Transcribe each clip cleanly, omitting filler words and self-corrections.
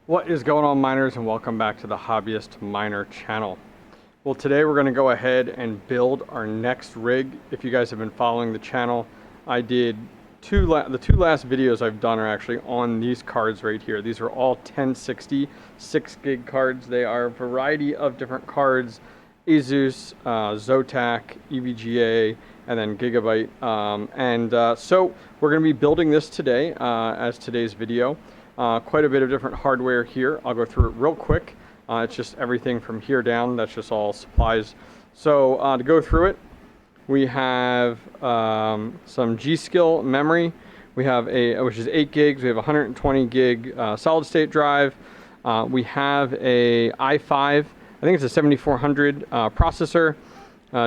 What is going on, miners, and welcome back to the Hobbyist Miner channel. Well, today we're going to go ahead and build our next rig. If you guys have been following the channel, I did the two last videos I've done are actually on these cards right here. These are all 1060 6 gig cards. They are a variety of different cards: Asus, Zotac, EVGA, and then Gigabyte. So we're going to be building this today as today's video. Quite a bit of different hardware here. I'll go through it real quick. It's just everything from here down. That's just all supplies. So to go through it, we have some G-Skill memory. We have which is 8 gigs. We have 120 gig solid state drive. We have a i5. I think it's a 7400 processor.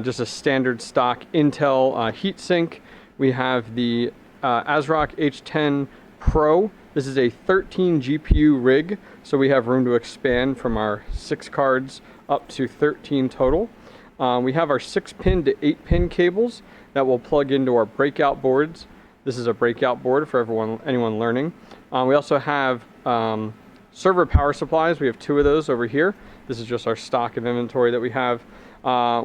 Just a standard stock Intel heatsink. We have the ASRock H10 Pro. This is a 13 GPU rig, so we have room to expand from our 6 cards up to 13 total. We have our 6-pin to 8-pin cables that will plug into our breakout boards. This is a breakout board for anyone learning. We also have server power supplies. We have 2 of those over here. This is just our stock of inventory that we have.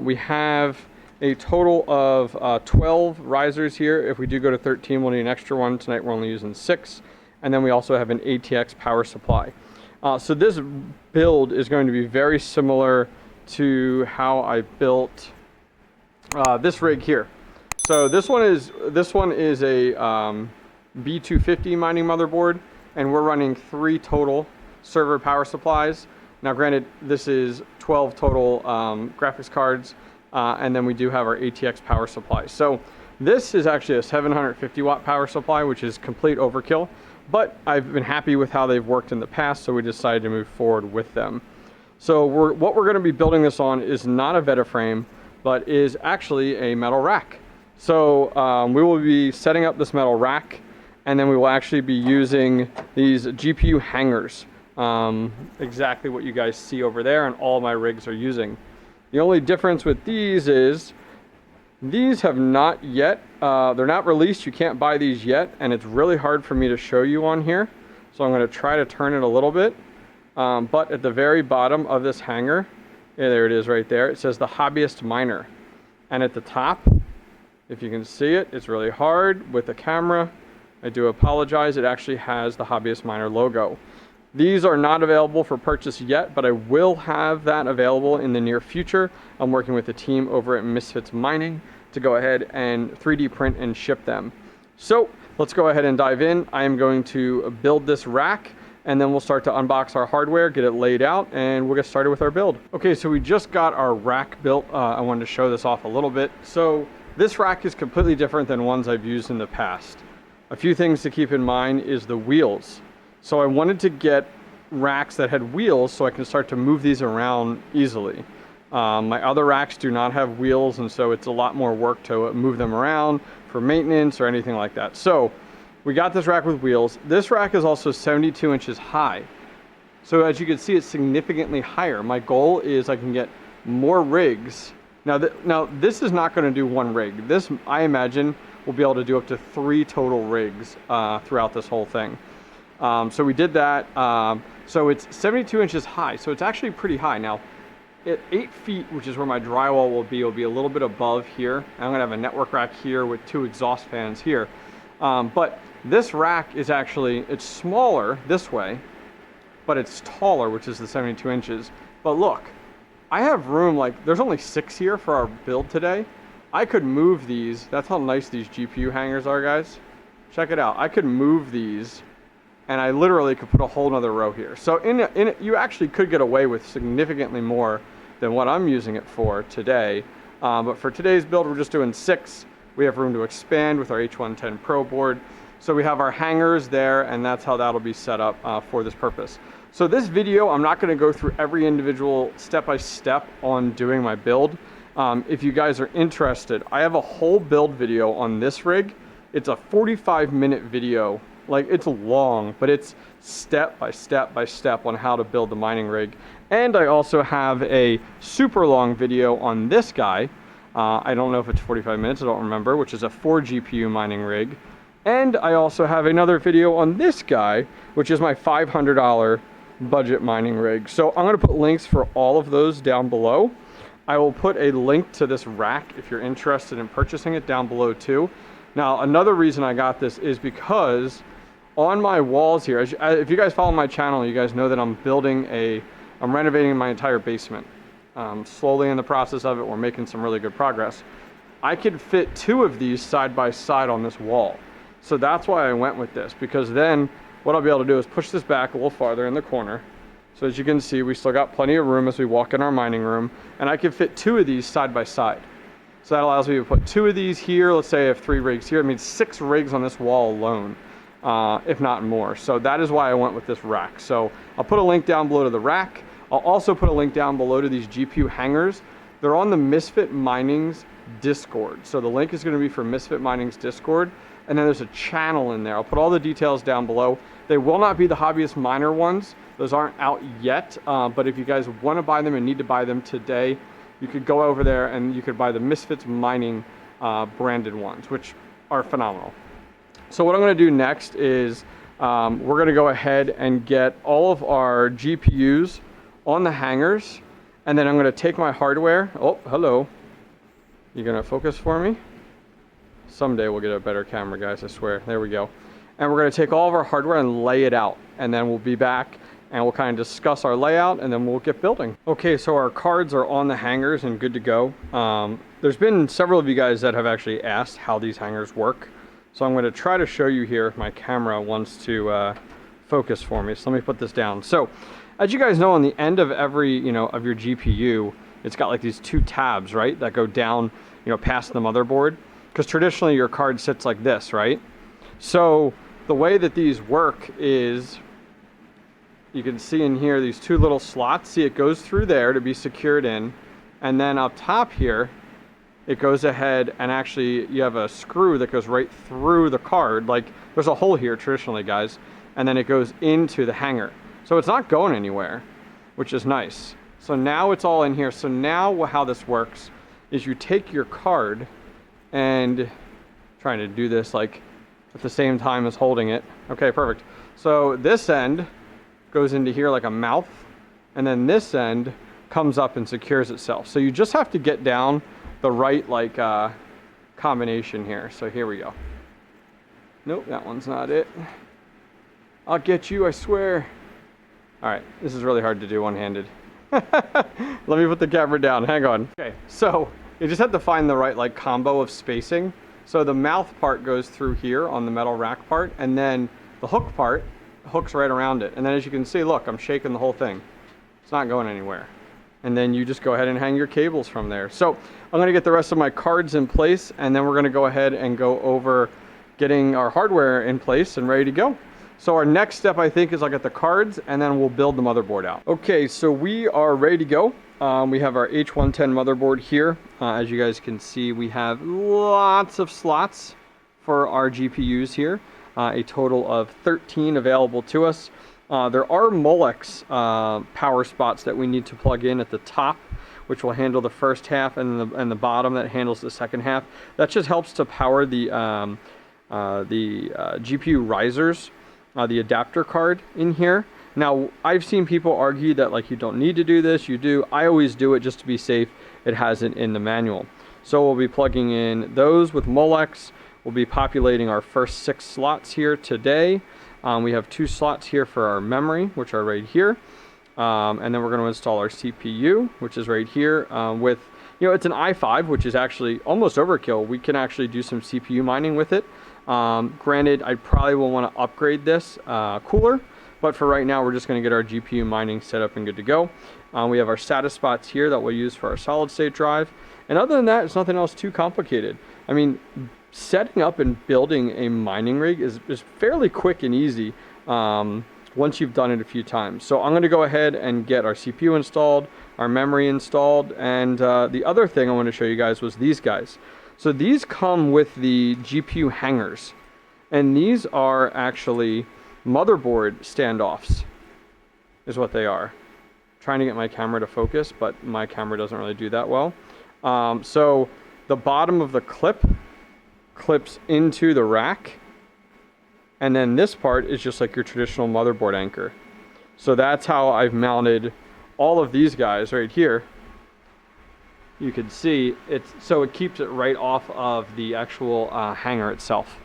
We have a total of 12 risers here. If we do go to 13, we'll need an extra one. Tonight we're only using 6. And then we also have an ATX power supply. So this build is going to be very similar to how I built this rig here. So this one is a B250 mining motherboard, and we're running 3 total server power supplies. Now, granted, this is 12 total graphics cards, and then we do have our ATX power supply. So this is actually a 750 watt power supply, which is complete overkill. But I've been happy with how they've worked in the past, so we decided to move forward with them. So what we're going to be building this on is not a Veta frame, but is actually a metal rack. So we will be setting up this metal rack, and then we will actually be using these GPU hangers. Exactly what you guys see over there, and all my rigs are using. The only difference with these is these have not yet, they're not released. You can't buy these yet, and it's really hard for me to show you on here. So I'm going to try to turn it a little bit. But at the very bottom of this hanger, yeah, there it is right there, it says the Hobbyist Miner. And at the top, if you can see it, it's really hard with the camera. I do apologize. It actually has the Hobbyist Miner logo. These are not available for purchase yet, but I will have that available in the near future. I'm working with the team over at Misfit Mining to go ahead and 3D print and ship them. So let's go ahead and dive in. I am going to build this rack, and then we'll start to unbox our hardware, get it laid out, and we'll get started with our build. Okay, so we just got our rack built. I wanted to show this off a little bit. So this rack is completely different than ones I've used in the past. A few things to keep in mind is the wheels. So I wanted to get racks that had wheels so I can start to move these around easily. My other racks do not have wheels, and so it's a lot more work to move them around for maintenance or anything like that. So we got this rack with wheels. This rack is also 72 inches high. So as you can see, it's significantly higher. My goal is I can get more rigs. Now this is not going to do 1 rig. This, I imagine, will be able to do up to 3 total rigs throughout this whole thing. So we did that. So it's 72 inches high, so it's actually pretty high. Now, at 8 feet, which is where my drywall will be a little bit above here. I'm gonna have a network rack here with 2 exhaust fans here. But this rack is actually, it's smaller this way, but it's taller, which is the 72 inches. But look, I have room, like, there's only 6 here for our build today. I could move these. That's how nice these GPU hangers are, guys. Check it out. I could move these, and I literally could put a whole nother row here. So you actually could get away with significantly more than what I'm using it for today. But for today's build, we're just doing 6. We have room to expand with our H110 Pro board. So we have our hangers there, and that's how that'll be set up for this purpose. So this video, I'm not gonna go through every individual step-by-step on doing my build. If you guys are interested, I have a whole build video on this rig. It's a 45-minute video. Like, it's long, but it's step by step by step on how to build the mining rig. And I also have a super long video on this guy. I don't know if it's 45 minutes, I don't remember, which is a 4 GPU mining rig. And I also have another video on this guy, which is my $500 budget mining rig. So I'm going to put links for all of those down below. I will put a link to this rack if you're interested in purchasing it down below too. Now, another reason I got this is because on my walls here, if you guys follow my channel, you guys know that I'm renovating my entire basement. Slowly in the process of it, we're making some really good progress. I could fit 2 of these side by side on this wall. So that's why I went with this, because then what I'll be able to do is push this back a little farther in the corner. So as you can see, we still got plenty of room as we walk in our mining room, and I can fit 2 of these side by side. So that allows me to put 2 of these here. Let's say I have 3 rigs here. It means 6 rigs on this wall alone, if not more. So that is why I went with this rack. So I'll put a link down below to the rack. I'll also put a link down below to these GPU hangers. They're on the Misfit Mining's Discord. So the link is going to be for Misfit Mining's Discord. And then there's a channel in there. I'll put all the details down below. They will not be the Hobbyist Miner ones. Those aren't out yet. But if you guys want to buy them and need to buy them today, you could go over there and you could buy the Misfits Mining branded ones, which are phenomenal. So what I'm going to do next is we're going to go ahead and get all of our GPUs on the hangers, and then I'm going to take my hardware. Oh, hello. You going to focus for me? Someday we'll get a better camera, guys, I swear. There we go. And we're going to take all of our hardware and lay it out, and then we'll be back and we'll kind of discuss our layout, and then we'll get building. Okay, so our cards are on the hangers and good to go. There's been several of you guys that have actually asked how these hangers work. So I'm going to try to show you here if my camera wants to focus for me. So let me put this down. So as you guys know, on the end of every, of your GPU, it's got like these 2 tabs, right? That go down, past the motherboard. Because traditionally your card sits like this, right? So the way that these work is, you can see in here these 2 little slots. See, it goes through there to be secured in. And then up top here, it goes ahead and actually you have a screw that goes right through the card. Like there's a hole here traditionally, guys. And then it goes into the hanger. So it's not going anywhere, which is nice. So now it's all in here. So now how this works is you take your card and trying to do this like at the same time as holding it. Okay, perfect. So this end goes into here like a mouth, and then this end comes up and secures itself. So you just have to get down the right combination here. So here we go. Nope, that one's not it. I'll get you, I swear. All right, this is really hard to do one-handed. Let me put the camera down, hang on. Okay, so you just have to find the right combo of spacing. So the mouth part goes through here on the metal rack part, and then the hook part hooks right around it. And then as you can see, look, I'm shaking the whole thing. It's not going anywhere. And then you just go ahead and hang your cables from there. So I'm gonna get the rest of my cards in place, and then we're gonna go ahead and go over getting our hardware in place and ready to go. So our next step, I think, is I'll get the cards and then we'll build the motherboard out. Okay, so we are ready to go. We have our H110 motherboard here. As you guys can see, we have lots of slots for our GPUs here. A total of 13 available to us. There are Molex power spots that we need to plug in at the top, which will handle the first half, and the bottom that handles the second half. That just helps to power the GPU risers. The adapter card in here. Now, I've seen people argue that you don't need to do this. You do. I always do it just to be safe. It has it in the manual. So we'll be plugging in those with Molex. We'll be populating our first 6 slots here today. We have 2 slots here for our memory, which are right here. And then we're going to install our CPU, which is right here with, it's an i5, which is actually almost overkill. We can actually do some CPU mining with it. Granted, I probably will want to upgrade this cooler, but for right now, we're just going to get our GPU mining set up and good to go. We have our SATA spots here that we'll use for our solid state drive. And other than that, it's nothing else too complicated. I mean, setting up and building a mining rig is fairly quick and easy once you've done it a few times. So I'm going to go ahead and get our CPU installed, our memory installed, and the other thing I want to show you guys was these guys. So these come with the GPU hangers, and these are actually motherboard standoffs, is what they are. Trying to get my camera to focus, but my camera doesn't really do that well. So the bottom of the clip clips into the rack, and then this part is just like your traditional motherboard anchor. So that's how I've mounted all of these guys right here. You can see so it keeps it right off of the actual hanger itself.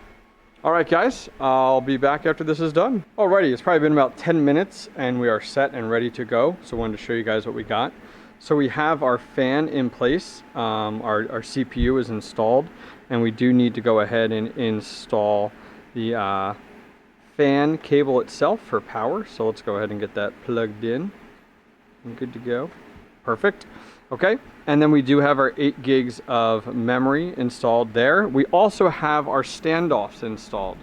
All right, guys, I'll be back after this is done. Alrighty, it's probably been about 10 minutes and we are set and ready to go. So I wanted to show you guys what we got. So we have our fan in place. Our CPU is installed, and we do need to go ahead and install the fan cable itself for power. So let's go ahead and get that plugged in. I'm good to go. Perfect. Okay, and then we do have our 8 gigs of memory installed there. We also have our standoffs installed.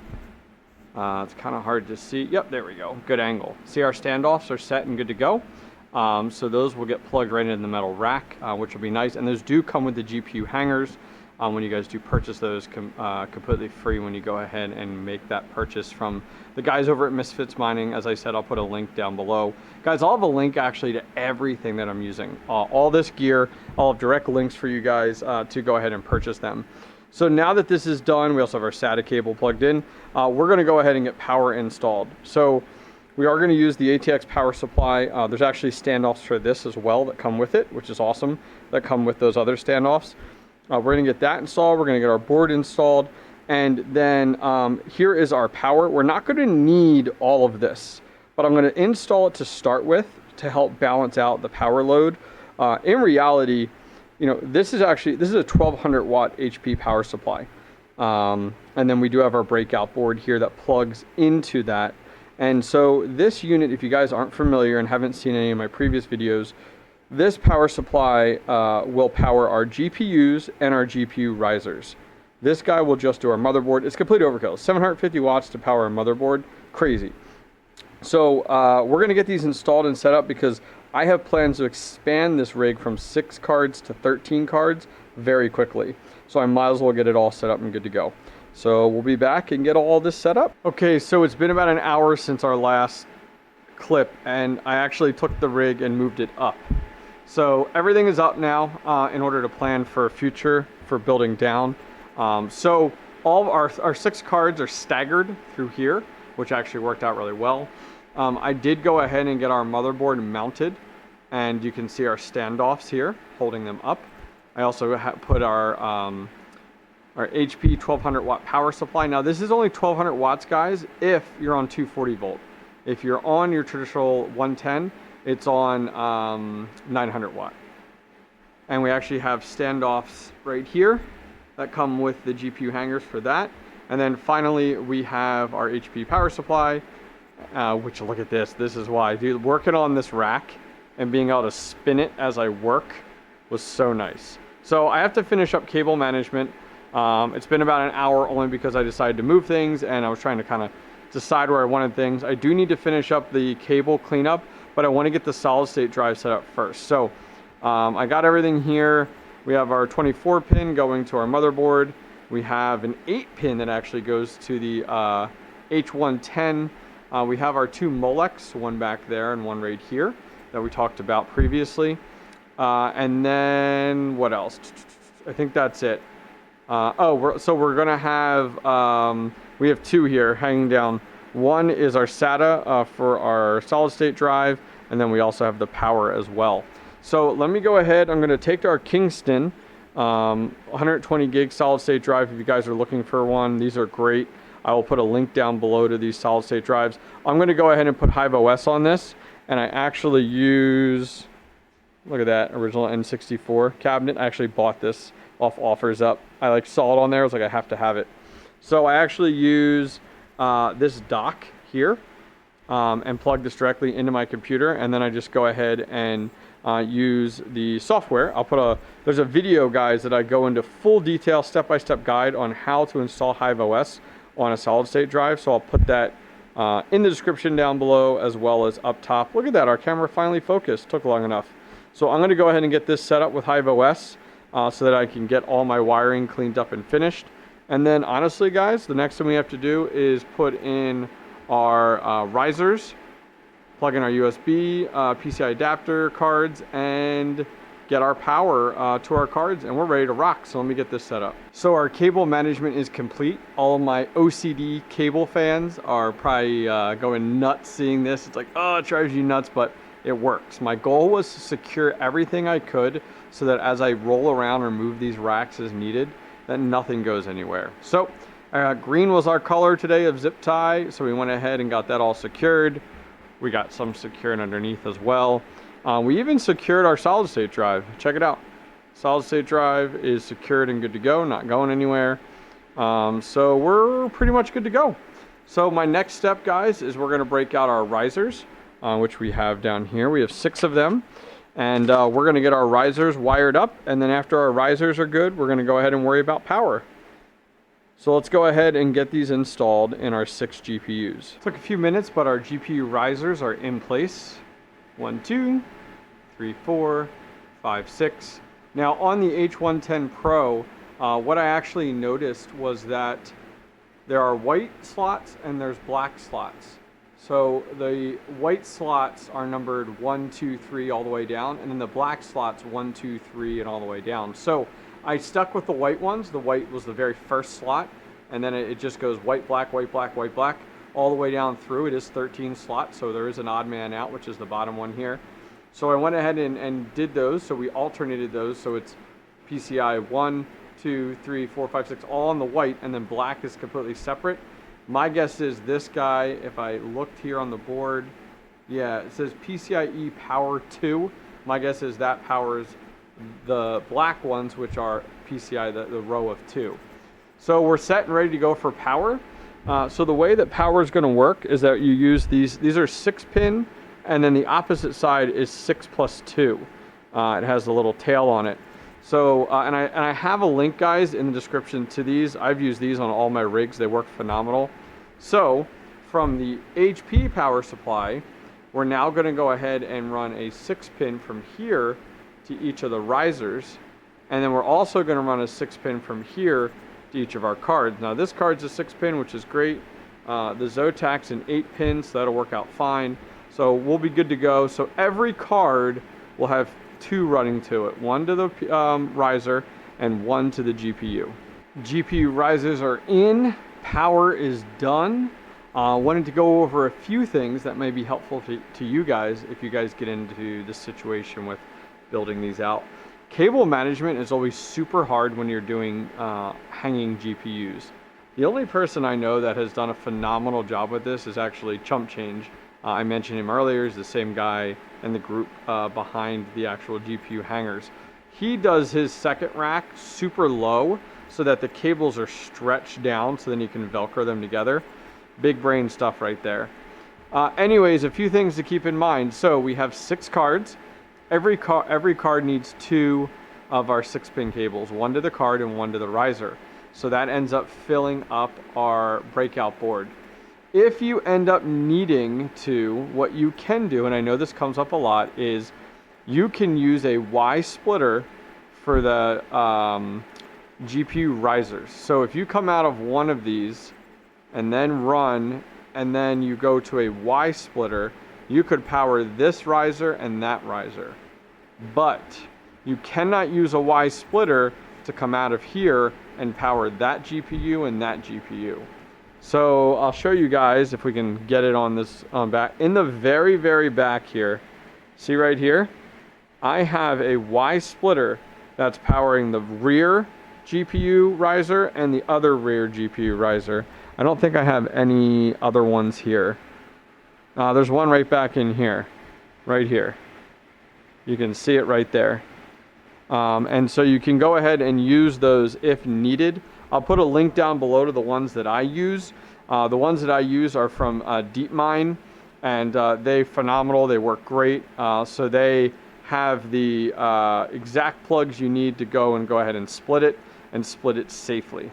It's kind of hard to see. Yep, there we go. Good angle. See, our standoffs are set and good to go. So those will get plugged right into the metal rack, which will be nice. And those do come with the GPU hangers. When you guys do purchase those, completely free when you go ahead and make that purchase from the guys over at Misfit Mining. As I said, I'll put a link down below. Guys, I'll have a link actually to everything that I'm using. All this gear, I'll have direct links for you guys to go ahead and purchase them. So now that this is done, we also have our SATA cable plugged in. We're going to go ahead and get power installed. So we are going to use the ATX power supply. There's actually standoffs for this as well that come with it, which is awesome, that come with those other standoffs. We're going to get that installed. We're going to get our board installed. And then here is our power. We're not going to need all of this, but I'm going to install it to start with to help balance out the power load. In reality, you know, this is a 1200 watt HP power supply. And then we do have our breakout board here that plugs into that. And so this unit, if you guys aren't familiar and haven't seen any of my previous videos, this power supply will power our GPUs and our GPU risers. This guy will just do our motherboard. It's complete overkill. 750 watts to power a motherboard. Crazy. So we're going to get these installed and set up because I have plans to expand this rig from 6 cards to 13 cards very quickly. So I might as well get it all set up and good to go. So we'll be back and get all this set up. Okay, so it's been about an hour since our last clip, and I actually took the rig and moved it up. So everything is up now in order to plan for future for building down. So all of our 6 cards are staggered through here, which actually worked out really well. I did go ahead and get our motherboard mounted, and you can see our standoffs here holding them up. I also put our HP 1200 watt power supply. Now this is only 1200 watts, guys, if you're on 240 volt. If you're on your traditional 110, it's on 900 watt. And we actually have standoffs right here that come with the GPU hangers for that. And then finally, we have our HP power supply, which look at this. This is why, dude, working on this rack and being able to spin it as I work was so nice. So I have to finish up cable management. It's been about an hour only because I decided to move things and I was trying to kind of decide where I wanted things. I do need to finish up the cable cleanup, but I want to get the solid state drive set up first. So I got everything here. We have our 24 pin going to our motherboard. We have an 8 pin that actually goes to the H110. We have our 2 Molecs, one back there and one right here that we talked about previously. And then what else? I think that's it. So we're gonna have, we have 2 here hanging down. One is our SATA for our solid state drive, and then we also have the power as well. So let me go ahead, I'm gonna take our Kingston 120 gig solid state drive if you guys are looking for one. These are great. I will put a link down below to these solid state drives. I'm gonna go ahead and put HIVEOS on this, and I actually use, look at that, original N64 cabinet. I actually bought this off Offers Up. I saw it on there, I was like, I have to have it. So I actually use this dock here and plug this directly into my computer, and then I just go ahead and use the software. There's a video, guys, that I go into full detail, step-by-step guide on how to install HIVEOS on a solid state drive. So I'll put that in the description down below as well as up top. Look at that, our camera finally focused, took long enough. So I'm gonna go ahead and get this set up with HIVEOS so that I can get all my wiring cleaned up and finished. And then honestly, guys, the next thing we have to do is put in our risers, plug in our USB, PCI adapter cards, and get our power to our cards, and we're ready to rock. So let me get this set up. So our cable management is complete. All of my OCD cable fans are probably going nuts seeing this. It's like, oh, it drives you nuts, but it works. My goal was to secure everything I could so that as I roll around or move these racks as needed, that nothing goes anywhere. So green was our color today of zip tie, so we went ahead and got that all secured. We got some secured underneath as well. We even secured our solid state drive. Check it out. Solid state drive is secured and good to go, not going anywhere. So we're pretty much good to go. So my next step, guys, is we're gonna break out our risers, which we have down here. We have 6 of them. And we're gonna get our risers wired up, and then after our risers are good, we're gonna go ahead and worry about power. So let's go ahead and get these installed in our 6 GPUs. Took a few minutes, but our GPU risers are in place. 1, 2, 3, 4, 5, 6. Now on the H110 Pro, what I actually noticed was that there are white slots and there's black slots. So the white slots are numbered 1, 2, 3 all the way down, and then the black slots 1, 2, 3 and all the way down. So I stuck with the white ones. The white was the very first slot, and then it just goes white, black, white, black, white, black, all the way down through. It is 13 slots, so there is an odd man out, which is the bottom one here. So I went ahead and did those, so we alternated those, so it's PCI 1, 2, 3, 4, 5, 6, all on the white, and then black is completely separate. My guess is this guy, if I looked here on the board, yeah, it says PCIe Power 2. My guess is that powers the black ones, which are PCI, the row of 2. So we're set and ready to go for power. So the way that power is going to work is that you use these are 6-pin, and then the opposite side is 6 plus 2. It has a little tail on it. So, and I have a link, guys, in the description to these. I've used these on all my rigs. They work phenomenal. So, from the HP power supply, we're now going to go ahead and run a 6-pin from here to each of the risers. And then we're also going to run a 6-pin from here to each of our cards. Now, this card's a 6-pin, which is great. The Zotac's an 8-pin, so that'll work out fine. So, we'll be good to go. So, every card will have 2 running to it, 1 to the riser and 1 to the GPU. GPU risers are in, power is done. Wanted to go over a few things that may be helpful to you guys if you guys get into this situation with building these out. Cable management is always super hard when you're doing hanging GPUs. The only person I know that has done a phenomenal job with this is actually Chump Change. I mentioned him earlier. He's the same guy in the group behind the actual GPU hangers. He does his second rack super low so that the cables are stretched down so then you can Velcro them together. Big brain stuff right there. Anyways, a few things to keep in mind. So we have 6 cards. Every card needs 2 of our 6-pin cables, 1 to the card and 1 to the riser. So that ends up filling up our breakout board. If you end up needing to, what you can do, and I know this comes up a lot, is you can use a Y splitter for the GPU risers. So if you come out of one of these and then run, and then you go to a Y splitter, you could power this riser and that riser. But you cannot use a Y splitter to come out of here and power that GPU and that GPU. So I'll show you guys if we can get it on this back. In the very, very back here, see right here, I have a Y splitter that's powering the rear GPU riser and the other rear GPU riser. I don't think I have any other ones here. There's one right back in here, right here. You can see it right there. And so you can go ahead and use those if needed. I'll put a link down below to the ones that I use. The ones that I use are from DeepMind, and they're phenomenal. They work great. So they have the exact plugs you need to go ahead and split it safely.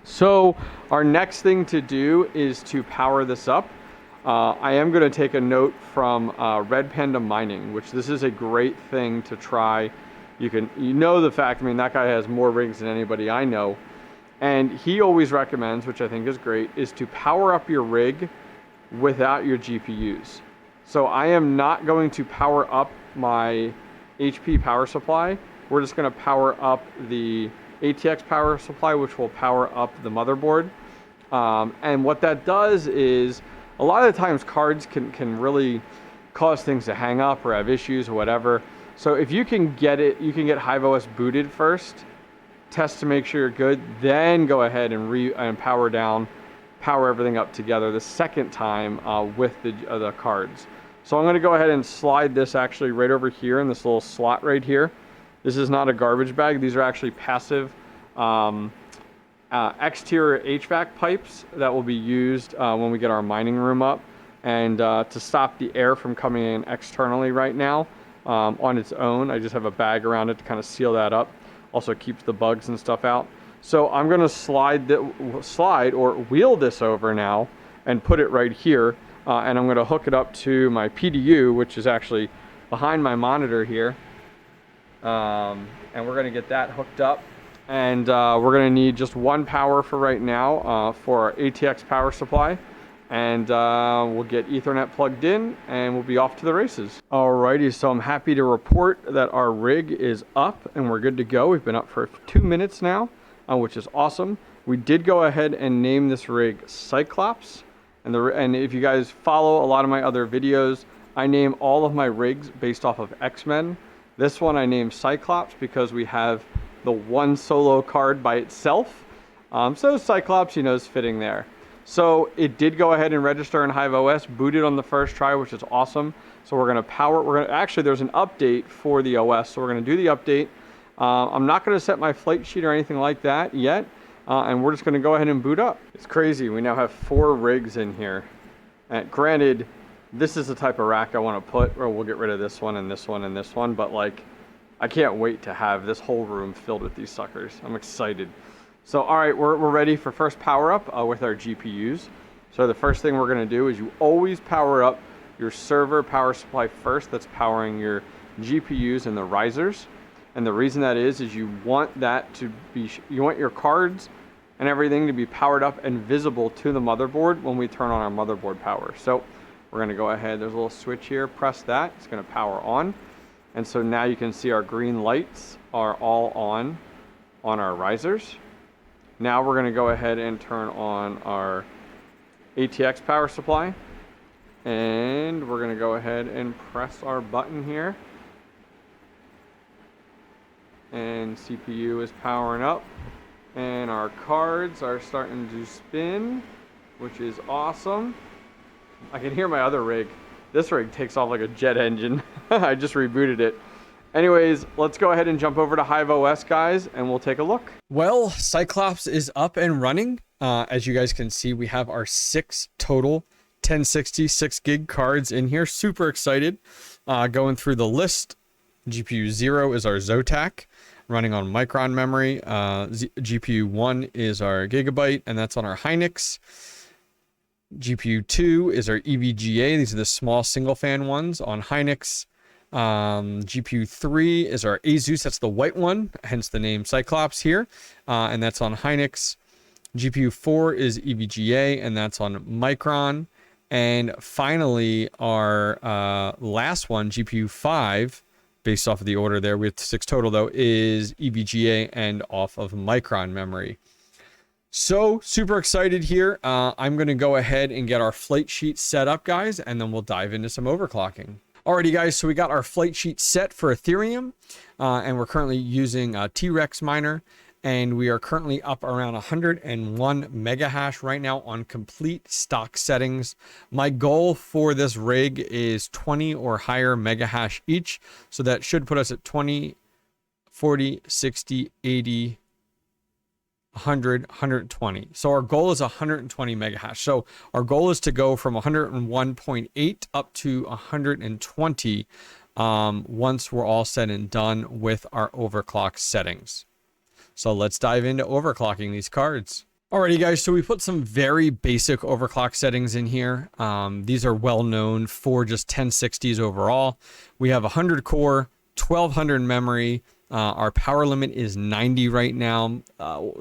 So our next thing to do is to power this up. I am going to take a note from Red Panda Mining, which this is a great thing to try. You know the fact, I mean, that guy has more rigs than anybody I know. And he always recommends, which I think is great, is to power up your rig without your GPUs. So I am not going to power up my HP power supply. We're just going to power up the ATX power supply, which will power up the motherboard. And what that does is, a lot of the times cards can really cause things to hang up or have issues or whatever. So if you can get it, you can get HIVEOS booted first, test to make sure you're good, then go ahead and power everything up together the second time with the cards. So I'm going to go ahead and slide this actually right over here in this little slot right here. This is not a garbage bag. These are actually passive exterior HVAC pipes that will be used when we get our mining room up, and to stop the air from coming in externally right now on its own. I just have a bag around it to kind of seal that up. Also keeps the bugs and stuff out. So I'm going to slide or wheel this over now and put it right here, and I'm going to hook it up to my PDU, which is actually behind my monitor here, and we're going to get that hooked up. And we're going to need just one power for right now for our ATX power supply. And we'll get Ethernet plugged in and we'll be off to the races. Alrighty, so I'm happy to report that our rig is up and we're good to go. We've been up for 2 minutes now, which is awesome. We did go ahead and name this rig Cyclops. And if you guys follow a lot of my other videos, I name all of my rigs based off of X-Men. This one I named Cyclops because we have the one solo card by itself. So Cyclops, you know, is fitting there. So it did go ahead and register in HIVEOS, booted on the first try, which is awesome. So we're gonna actually, there's an update for the OS, so we're gonna do the update. I'm not gonna set my flight sheet or anything like that yet, and we're just gonna go ahead and boot up. It's crazy, we now have 4 rigs in here. And granted, this is the type of rack I wanna put, or we'll get rid of this one and this one and this one, but like, I can't wait to have this whole room filled with these suckers. I'm excited. So, all right, we're ready for first power up with our GPUs. So the first thing we're gonna do is you always power up your server power supply first. That's powering your GPUs and the risers. And the reason that is you want that to be, you want your cards and everything to be powered up and visible to the motherboard when we turn on our motherboard power. So we're gonna go ahead, there's a little switch here, press that, it's gonna power on. And so now you can see our green lights are all on our risers. Now we're gonna go ahead and turn on our ATX power supply. And we're gonna go ahead and press our button here. And CPU is powering up. And our cards are starting to spin, which is awesome. I can hear my other rig. This rig takes off like a jet engine. I just rebooted it. Anyways, let's go ahead and jump over to HIVEOS, guys, and we'll take a look. Well, Cyclops is up and running. As you guys can see, we have our 6 total 1060 6GB cards in here. Super excited. Going through the list, GPU 0 is our Zotac, running on Micron memory. GPU 1 is our Gigabyte, and that's on our Hynix. GPU 2 is our EVGA. These are the small single fan ones on Hynix. GPU 3 is our Asus. That's the white one, hence the name Cyclops here. And that's on Hynix. GPU 4 is EVGA, and that's on Micron. And finally, our last one, GPU 5, based off of the order there, we have 6 total though, is EVGA and off of Micron memory. So super excited here. I'm going to go ahead and get our flight sheet set up, guys, and then we'll dive into some overclocking. Alrighty, guys, so we got our flight sheet set for Ethereum, and we're currently using a T-Rex miner, and we are currently up around 101 mega hash right now on complete stock settings. My goal for this rig is 20 or higher mega hash each, so that should put us at 20, 40, 60, 80, 100, 120. So our goal is 120 mega hash. So our goal is to go from 101.8 up to 120 once we're all said and done with our overclock settings. So let's dive into overclocking these cards. Alrighty, guys, so we put some very basic overclock settings in here. These are well known for just 1060s overall. We have 100 core, 1200 memory, Our power limit is 90 right now.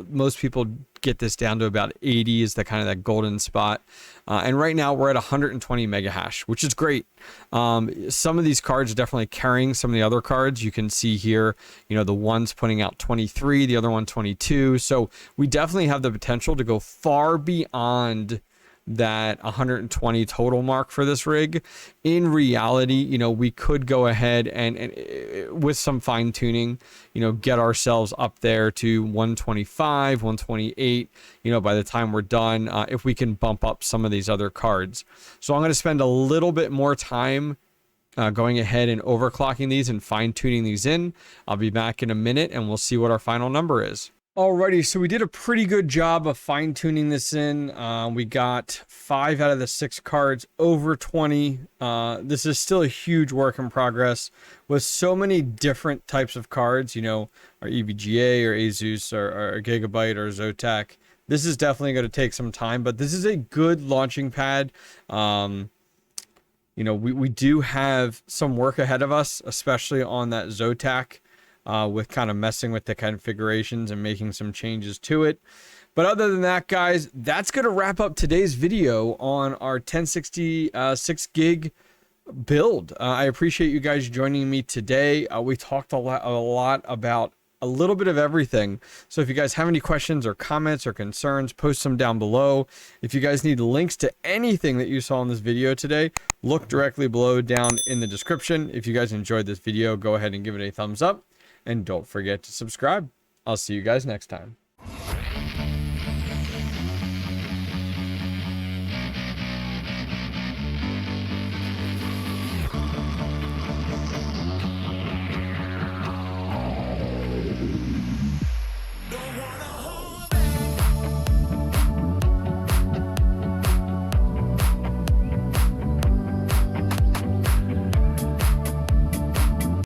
Most people get this down to about 80 is the kind of that golden spot. And right now we're at 120 mega hash, which is great. Some of these cards are definitely carrying some of the other cards. You can see here, you know, the one's putting out 23, the other one 22. So we definitely have the potential to go far beyond that 120 total mark for this rig. In reality, you know, we could go ahead and with some fine tuning, you know, get ourselves up there to 125, 128, you know, by the time we're done, if we can bump up some of these other cards. So I'm going to spend a little bit more time going ahead and overclocking these and fine tuning these in. I'll be back in a minute and we'll see what our final number is. Alrighty, so we did a pretty good job of fine-tuning this in. We got 5 out of the 6 cards over 20. This is still a huge work in progress with so many different types of cards, you know, our EVGA or Asus or Gigabyte or Zotac. This is definitely going to take some time, but this is a good launching pad. You know, we do have some work ahead of us, especially on that Zotac. With kind of messing with the configurations and making some changes to it. But other than that, guys, that's going to wrap up today's video on our 1060 6 gig build. I appreciate you guys joining me today. We talked a lot about a little bit of everything. So if you guys have any questions or comments or concerns, post them down below. If you guys need links to anything that you saw in this video today, look directly below down in the description. If you guys enjoyed this video, go ahead and give it a thumbs up. And don't forget to subscribe. I'll see you guys next time.